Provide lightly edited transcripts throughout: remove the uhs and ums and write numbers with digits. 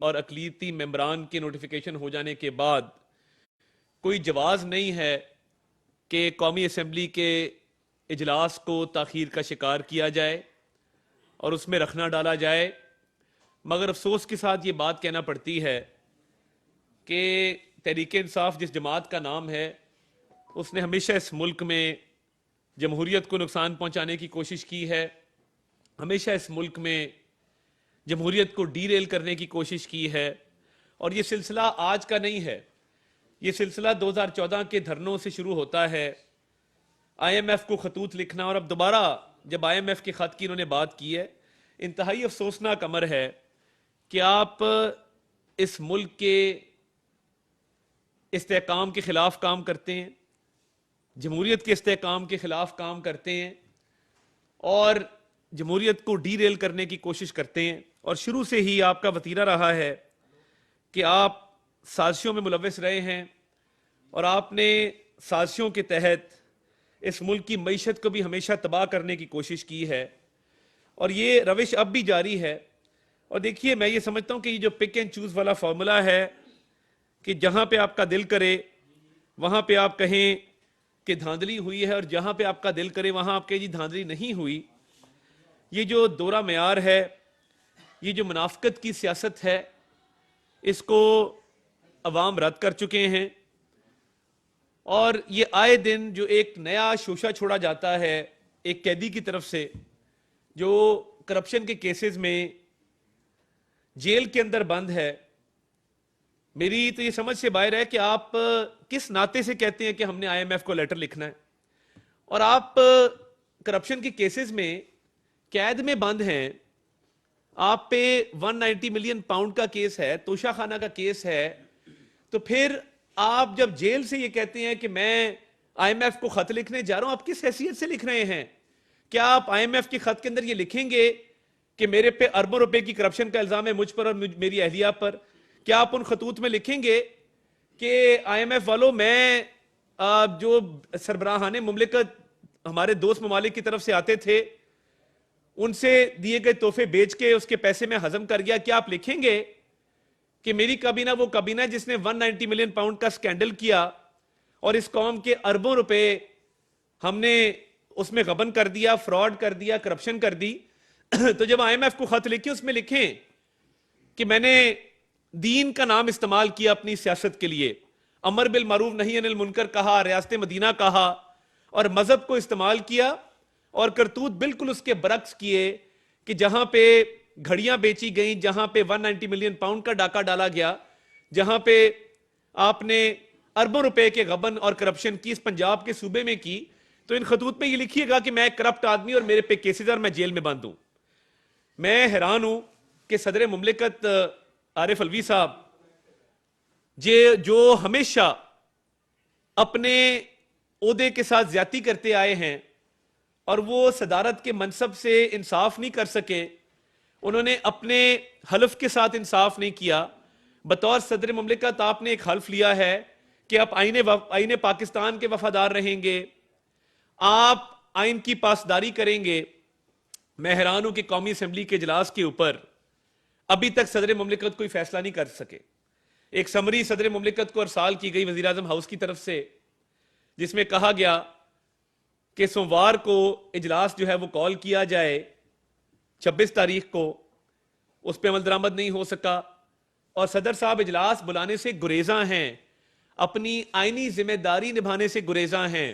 اور اقلیتی ممبران کے نوٹیفیکیشن ہو جانے کے بعد کوئی جواز نہیں ہے کہ قومی اسمبلی کے اجلاس کو تاخیر کا شکار کیا جائے اور اس میں رکھنا ڈالا جائے، مگر افسوس کے ساتھ یہ بات کہنا پڑتی ہے کہ تحریک انصاف جس جماعت کا نام ہے اس نے ہمیشہ اس ملک میں جمہوریت کو نقصان پہنچانے کی کوشش کی ہے، ہمیشہ اس ملک میں جمہوریت کو ڈی ریل کرنے کی کوشش کی ہے، اور یہ سلسلہ آج کا نہیں ہے، یہ سلسلہ 2014 کے دھرنوں سے شروع ہوتا ہے، آئی ایم ایف کو خطوط لکھنا، اور اب دوبارہ جب آئی ایم ایف کے خط کی انہوں نے بات کی ہے، انتہائی افسوسناک امر ہے کہ آپ اس ملک کے استحکام کے خلاف کام کرتے ہیں، جمہوریت کے استحکام کے خلاف کام کرتے ہیں اور جمہوریت کو ڈی ریل کرنے کی کوشش کرتے ہیں، اور شروع سے ہی آپ کا وتیرہ رہا ہے کہ آپ سازشوں میں ملوث رہے ہیں، اور آپ نے سازشوں کے تحت اس ملک کی معیشت کو بھی ہمیشہ تباہ کرنے کی کوشش کی ہے، اور یہ روش اب بھی جاری ہے۔ اور دیکھیے، میں یہ سمجھتا ہوں کہ یہ جو پک اینڈ چوز والا فارمولا ہے کہ جہاں پہ آپ کا دل کرے وہاں پہ آپ کہیں کہ دھاندلی ہوئی ہے، اور جہاں پہ آپ کا دل کرے وہاں آپ کہیں جی دھاندلی نہیں ہوئی، یہ جو دورہ معیار ہے، یہ جو منافقت کی سیاست ہے، اس کو عوام رد کر چکے ہیں، اور یہ آئے دن جو ایک نیا شوشہ چھوڑا جاتا ہے ایک قیدی کی طرف سے جو کرپشن کے کیسز میں جیل کے اندر بند ہے، میری تو یہ سمجھ سے باہر ہے کہ آپ کس ناطے سے کہتے ہیں کہ ہم نے آئی ایم ایف کو لیٹر لکھنا ہے، اور آپ کرپشن کے کیسز میں قید میں بند ہیں، آپ پہ 190 ملین پاؤنڈ کا کیس ہے، توشہ خانہ کا کیس ہے، تو پھر آپ جب جیل سے یہ کہتے ہیں کہ میں آئی ایم ایف کو خط لکھنے جا رہا ہوں، آپ کس حیثیت سے لکھ رہے ہیں؟ کیا آپ آئی ایم ایف کے خط کے اندر یہ لکھیں گے کہ میرے پہ اربوں روپے کی کرپشن کا الزام ہے مجھ پر اور میری اہلیہ پر؟ کیا آپ ان خطوط میں لکھیں گے کہ آئی ایم ایف والوں، میں جو سربراہان مملکت ہمارے دوست ممالک کی طرف سے آتے تھے ان سے دیے گئے تحفے بیچ کے اس کے پیسے میں ہضم کر گیا؟ کیا آپ لکھیں گے کہ میری کابینہ وہ کابینہ جس نے 190 ملین پاؤنڈ کا سکینڈل کیا اور اس قوم کے اربوں روپے ہم نے اس میں غبن کر دیا، فراڈ کر دیا، کرپشن کر دی؟ تو جب آئی ایم ایف کو خط لکھیں اس میں لکھیں کہ میں نے دین کا نام استعمال کیا اپنی سیاست کے لیے، امر بالمعروف نہی عن المنکر کہا، ریاست مدینہ کہا، اور مذہب کو استعمال کیا، اور کرتوت بالکل اس کے برعکس کیے کہ جہاں پہ گھڑیاں بیچی گئیں، جہاں پہ 190 ملین پاؤنڈ کا ڈاکہ ڈالا گیا، جہاں پہ آپ نے اربوں روپے کے غبن اور کرپشن کی اس پنجاب کے صوبے میں کی، تو ان خطوط میں یہ لکھیے گا کہ میں ایک کرپٹ آدمی اور میرے پہ کیسز اور میں جیل میں بند ہوں۔ میں حیران ہوں کہ صدر مملکت عارف الوی صاحب جو ہمیشہ اپنے عہدے کے ساتھ زیادتی کرتے آئے ہیں اور وہ صدارت کے منصب سے انصاف نہیں کر سکے، انہوں نے اپنے حلف کے ساتھ انصاف نہیں کیا۔ بطور صدر مملکت آپ نے ایک حلف لیا ہے کہ آپ آئین پاکستان کے وفادار رہیں گے، آپ آئین کی پاسداری کریں گے۔ میں حیران ہوں کہ قومی اسمبلی کے اجلاس کے اوپر ابھی تک صدر مملکت کوئی فیصلہ نہیں کر سکے۔ ایک سمری صدر مملکت کو ارسال کی گئی وزیراعظم ہاؤس کی طرف سے، جس میں کہا گیا کہ سوموار کو اجلاس جو ہے وہ کال کیا جائے 26 تاریخ کو، اس پہ عمل درآمد نہیں ہو سکا، اور صدر صاحب اجلاس بلانے سے گریزاں ہیں، اپنی آئینی ذمہ داری نبھانے سے گریزاں ہیں۔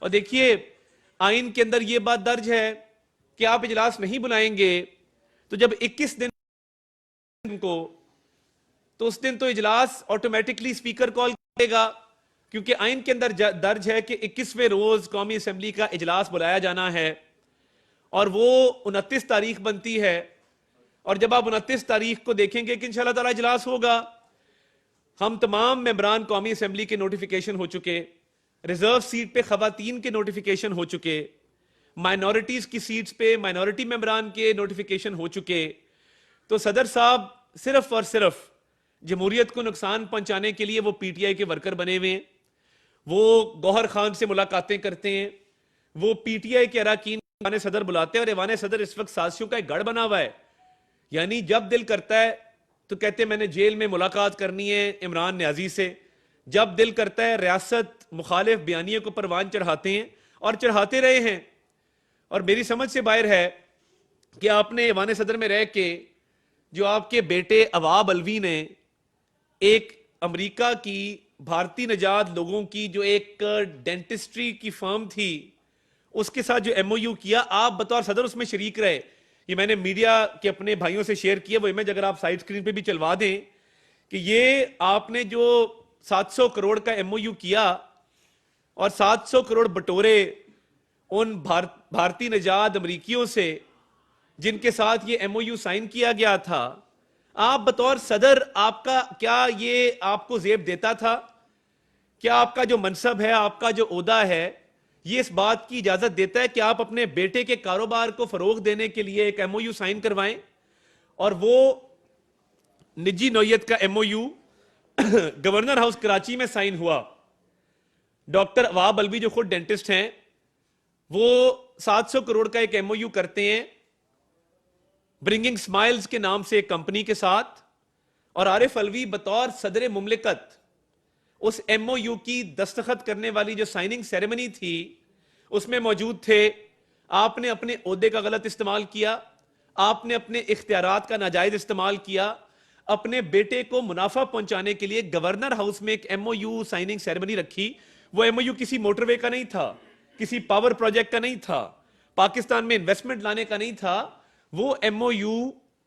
اور دیکھیے، آئین کے اندر یہ بات درج ہے کہ آپ اجلاس نہیں بلائیں گے تو جب 21 دن کو، تو اس دن تو اجلاس آٹومیٹکلی سپیکر کال کرے گا، کیونکہ آئین کے اندر درج ہے کہ 21ویں روز قومی اسمبلی کا اجلاس بلایا جانا ہے، اور وہ 29 تاریخ بنتی ہے، اور جب آپ 29 تاریخ کو دیکھیں گے کہ انشاءاللہ تعالی اجلاس ہوگا، ہم تمام ممبران قومی اسمبلی کے نوٹیفیکیشن ہو چکے، ریزرو سیٹ پہ خواتین کے نوٹیفیکیشن ہو چکے، مائنورٹیز کی سیٹس پہ مائنورٹی ممبران کے نوٹیفیکیشن ہو چکے، تو صدر صاحب صرف اور صرف جمہوریت کو نقصان پہنچانے کے لیے وہ پی ٹی آئی کے ورکر بنے ہوئے ہیں، وہ گوہر خان سے ملاقاتیں کرتے ہیں، وہ پی ٹی آئی کے اراکین ایوان صدر بلاتے ہیں، اور ایوان صدر اس وقت سازشوں کا ایک گڑھ بنا ہوا ہے، یعنی جب دل کرتا ہے تو کہتے ہیں میں نے جیل میں ملاقات کرنی ہے عمران نیازی سے. جب دل کرتا ہے ریاست مخالف بیانیے کو پروان چڑھاتے ہیں اور چڑھاتے رہے ہیں. اور میری سمجھ سے باہر ہے کہ آپ نے ایوان صدر میں رہ کے جو آپ کے بیٹے عواب الوی نے ایک امریکہ کی بھارتی نژاد لوگوں کی جو ایک ڈینٹسٹری کی فرم تھی اس کے ساتھ جو ایم او یو کیا, آپ بطور صدر اس میں شریک رہے. یہ میں نے میڈیا کے اپنے بھائیوں سے شیئر کیا, وہ امیج اگر آپ سائیڈ سکرین پہ بھی چلوا دیں کہ یہ آپ نے جو 700 کروڑ کا ایم او یو کیا اور 700 کروڑ بٹورے ان بھارتی نژاد امریکیوں سے جن کے ساتھ یہ ایم او یو سائن کیا گیا تھا, آپ بطور صدر آپ کا کیا یہ آپ کو زیب دیتا تھا؟ کیا آپ کا جو منصب ہے, آپ کا جو عہدہ ہے, یہ اس بات کی اجازت دیتا ہے کہ آپ اپنے بیٹے کے کاروبار کو فروغ دینے کے لیے ایک ایم او یو سائن کروائیں؟ اور وہ نجی نوعیت کا M O U governor house Karachi میں سائن ہوا. ڈاکٹر عواب الوی جو خود ڈینٹسٹ ہیں وہ 700 کروڑ کا ایک ایم او یو کرتے ہیں برنگنگ سمائلز کے نام سے ایک کمپنی کے ساتھ, اور عارف الوی بطور صدر مملکت اس ایم او یو کی دستخط کرنے والی جو سائننگ سیریمنی تھی اس میں موجود تھے. آپ نے اپنے عہدے کا غلط استعمال کیا, آپ نے اپنے اختیارات کا ناجائز استعمال کیا, اپنے بیٹے کو منافع پہنچانے کے لیے گورنر ہاؤس میں ایک M O U signing ceremony رکھی. وہ ایم او یو کسی موٹر وے کا نہیں تھا, کسی پاور پروجیکٹ کا نہیں تھا, پاکستان میں انویسٹمنٹ لانے کا نہیں تھا. وہ ایم او یو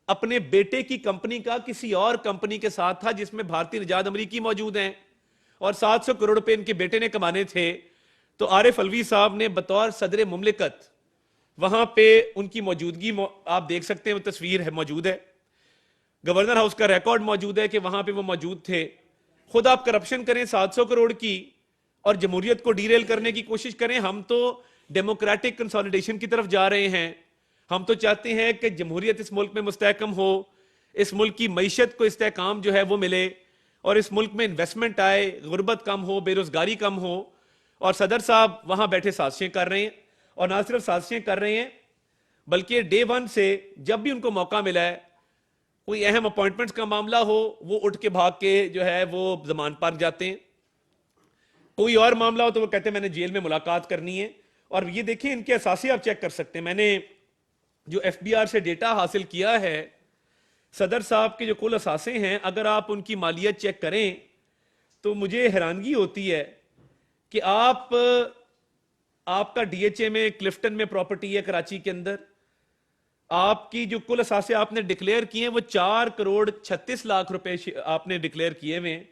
اپنے بیٹے کی کمپنی کا کسی اور کمپنی کے ساتھ تھا جس میں بھارتی نژاد امریکی موجود ہیں, اور 700 کروڑ روپے ان کے بیٹے نے کمانے تھے. تو عارف الوی صاحب نے بطور صدر مملکت وہاں پہ ان کی موجودگی آپ دیکھ سکتے ہیں, وہ تصویر ہے موجود ہے, گورنر ہاؤس کا ریکارڈ موجود ہے کہ وہاں پہ وہ موجود تھے. خود آپ کرپشن کریں 700 کروڑ کی اور جمہوریت کو ڈی ریل کرنے کی کوشش کریں. ہم تو ڈیموکریٹک کنسولیڈیشن کی طرف جا رہے ہیں, ہم تو چاہتے ہیں کہ جمہوریت اس ملک میں مستحکم ہو, اس ملک کی معیشت کو استحکام جو ہے وہ ملے, اور اس ملک میں انویسٹمنٹ آئے, غربت کم ہو, بے روزگاری کم ہو. اور صدر صاحب وہاں بیٹھے سازشیں کر رہے ہیں, اور نہ صرف سازشیں کر رہے ہیں بلکہ ڈے ون سے جب بھی ان کو موقع ملا ہے, کوئی اہم اپوائنٹمنٹس کا معاملہ ہو وہ اٹھ کے بھاگ کے جو ہے وہ زمان پارک جاتے ہیں, کوئی اور معاملہ ہو تو وہ کہتے ہیں میں نے جیل میں ملاقات کرنی ہے. اور یہ دیکھیں ان کے اثاثے آپ چیک کر سکتے ہیں, میں نے جو ایف بی آر سے ڈیٹا حاصل کیا ہے, صدر صاحب کے جو کل اثاثے ہیں اگر آپ ان کی مالیت چیک کریں تو مجھے حیرانگی ہوتی ہے کہ آپ کا ڈی ایچ اے میں کلفٹن میں پراپرٹی ہے کراچی کے اندر, آپ کی جو کل اثاثے آپ نے ڈکلیئر کیے ہیں وہ 4 کروڑ 36 لاکھ روپے آپ نے ڈکلیئر کیے ہوئے,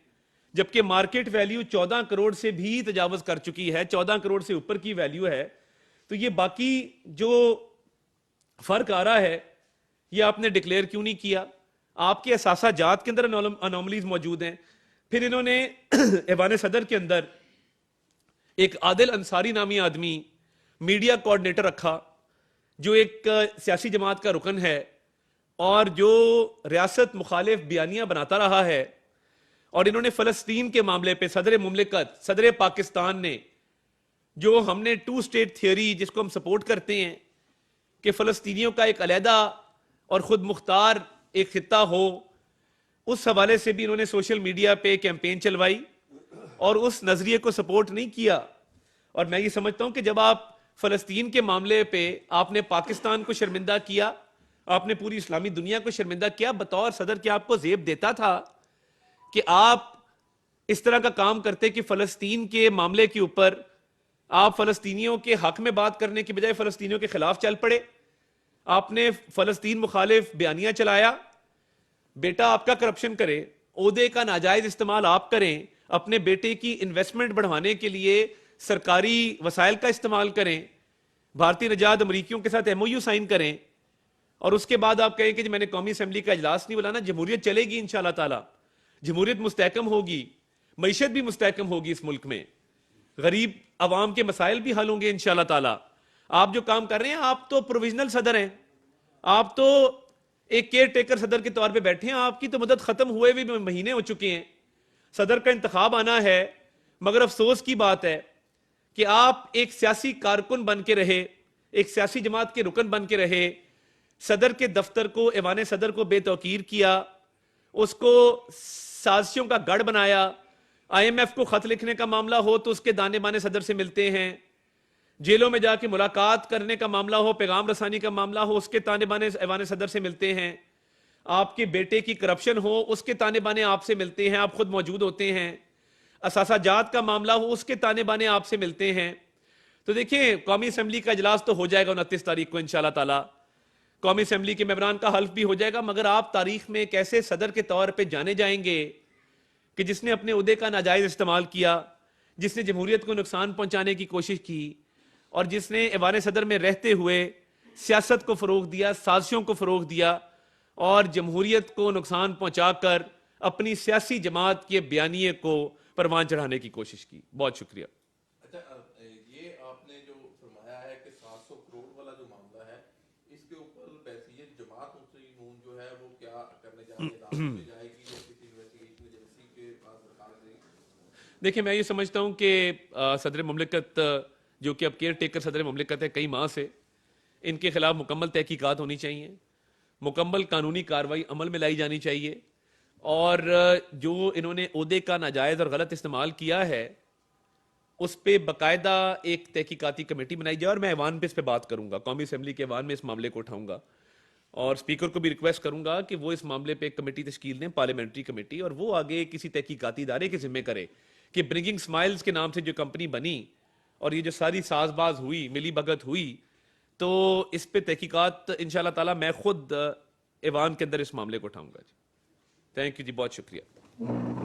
جبکہ مارکیٹ ویلیو 14 کروڑ سے بھی تجاوز کر چکی ہے, 14 کروڑ سے اوپر کی ویلیو ہے. تو یہ باقی جو فرق آ رہا ہے یہ آپ نے ڈکلیئر کیوں نہیں کیا؟ آپ کے اثاثہ جات کے اندر انوملیز موجود ہیں. پھر انہوں نے ایوان صدر کے اندر ایک عادل انصاری نامی آدمی میڈیا کوارڈینیٹر رکھا جو ایک سیاسی جماعت کا رکن ہے اور جو ریاست مخالف بیانیاں بناتا رہا ہے, اور انہوں نے فلسطین کے معاملے پہ صدر مملکت, صدر پاکستان نے جو ہم نے 2 اسٹیٹ تھیوری جس کو ہم سپورٹ کرتے ہیں کہ فلسطینیوں کا ایک علیحدہ اور خود مختار ایک خطہ ہو, اس حوالے سے بھی انہوں نے سوشل میڈیا پہ کیمپین چلوائی اور اس نظریے کو سپورٹ نہیں کیا. اور میں یہ سمجھتا ہوں کہ جب آپ فلسطین کے معاملے پہ آپ نے پاکستان کو شرمندہ کیا, آپ نے پوری اسلامی دنیا کو شرمندہ کیا, بطور صدر کیا آپ کو زیب دیتا تھا کہ آپ اس طرح کا کام کرتے کہ فلسطین کے معاملے کے اوپر آپ فلسطینیوں کے حق میں بات کرنے کی بجائے فلسطینیوں کے خلاف چل پڑے؟ آپ نے فلسطین مخالف بیانیہ چلایا. بیٹا آپ کا کرپشن کرے, عہدے کا ناجائز استعمال آپ کریں, اپنے بیٹے کی انویسٹمنٹ بڑھوانے کے لیے سرکاری وسائل کا استعمال کریں, بھارتی نژاد امریکیوں کے ساتھ ایم او یو سائن کریں, اور اس کے بعد آپ کہیں کہ میں نے قومی اسمبلی کا اجلاس نہیں بلانا. جمہوریت چلے گی انشاءاللہ تعالی, جمہوریت مستحکم ہوگی, معیشت بھی مستحکم ہوگی اس ملک میں, غریب عوام کے مسائل بھی حل ہوں گے انشاءاللہ تعالی. آپ جو کام کر رہے ہیں آپ تو پروویژنل صدر ہیں, آپ تو ایک کیئر ٹیکر صدر کے طور پہ بیٹھے ہیں, آپ کی تو مدت ختم ہوئے بھی مہینے ہو چکے ہیں, صدر کا انتخاب آنا ہے. مگر افسوس کی بات ہے کہ آپ ایک سیاسی کارکن بن کے رہے, ایک سیاسی جماعت کے رکن بن کے رہے, صدر کے دفتر کو, ایوان صدر کو بے توقیر کیا, اس کو سازشوں کا گڑھ بنایا. IMF کو خط لکھنے کا معاملہ ہو تو اس کے دانے بانے صدر سے ملتے ہیں, جیلوں میں جا کے ملاقات کرنے کا معاملہ ہو, پیغام رسانی کا معاملہ ہو, اس کے تانے بانے ایوان صدر سے ملتے ہیں. آپ کے بیٹے کی کرپشن ہو, اس کے تانے بانے آپ سے ملتے ہیں, آپ خود موجود ہوتے ہیں. اثاثہ جات کا معاملہ ہو, اس کے تانے بانے آپ سے ملتے ہیں. تو دیکھیں قومی اسمبلی کا اجلاس تو ہو جائے گا 29 تاریخ کو انشاءاللہ تعالی, قومی اسمبلی کے ممبران کا حلف بھی ہو جائے گا, مگر آپ تاریخ میں ایک ایسے صدر کے طور پہ جانے جائیں گے کہ جس نے اپنے عہدے کا ناجائز استعمال کیا, جس نے جمہوریت کو نقصان پہنچانے کی کوشش کی, اور جس نے ایوان صدر میں رہتے ہوئے سیاست کو فروغ دیا, سازشوں کو فروغ دیا, اور جمہوریت کو نقصان پہنچا کر اپنی سیاسی جماعت کے بیانیے کو پروان چڑھانے کی کوشش کی. بہت شکریہ. اچھا, یہ آپ نے جو فرمایا ہے کہ 700 کروڑ والا جو معاملہ ہے, اس کے اوپر بحثیت جماعت مسلمون جو ہے وہ کیا کرنے جا رہی ہے؟ عدالت میں جائے گی یا کسی انویسٹیگیشن ایجنسی کے پاس درخواست دے گی؟ دیکھیں میں یہ سمجھتا ہوں کہ صدر مملکت جو کہ اب کیئر ٹیکر صدر مملکت ہے کئی ماہ سے, ان کے خلاف مکمل تحقیقات ہونی چاہیے, مکمل قانونی کارروائی عمل میں لائی جانی چاہیے, اور جو انہوں نے عہدے کا ناجائز اور غلط استعمال کیا ہے اس پہ باقاعدہ ایک تحقیقاتی کمیٹی بنائی جائے, اور میں ایوان پہ اس پہ بات کروں گا, قومی اسمبلی کے ایوان میں اس معاملے کو اٹھاؤں گا, اور اسپیکر کو بھی ریکویسٹ کروں گا کہ وہ اس معاملے پہ ایک کمیٹی تشکیل دیں, پارلیمنٹری کمیٹی, اور وہ آگے کسی تحقیقاتی ادارے کے ذمہ کرے کہ برنگنگ سمائلز کے نام سے جو کمپنی بنی اور یہ جو ساری ساز باز ہوئی, ملی بھگت ہوئی, تو اس پہ تحقیقات انشاءاللہ تعالی میں خود ایوان کے اندر اس معاملے کو اٹھاؤں گا. جی تھینک یو جی, بہت شکریہ.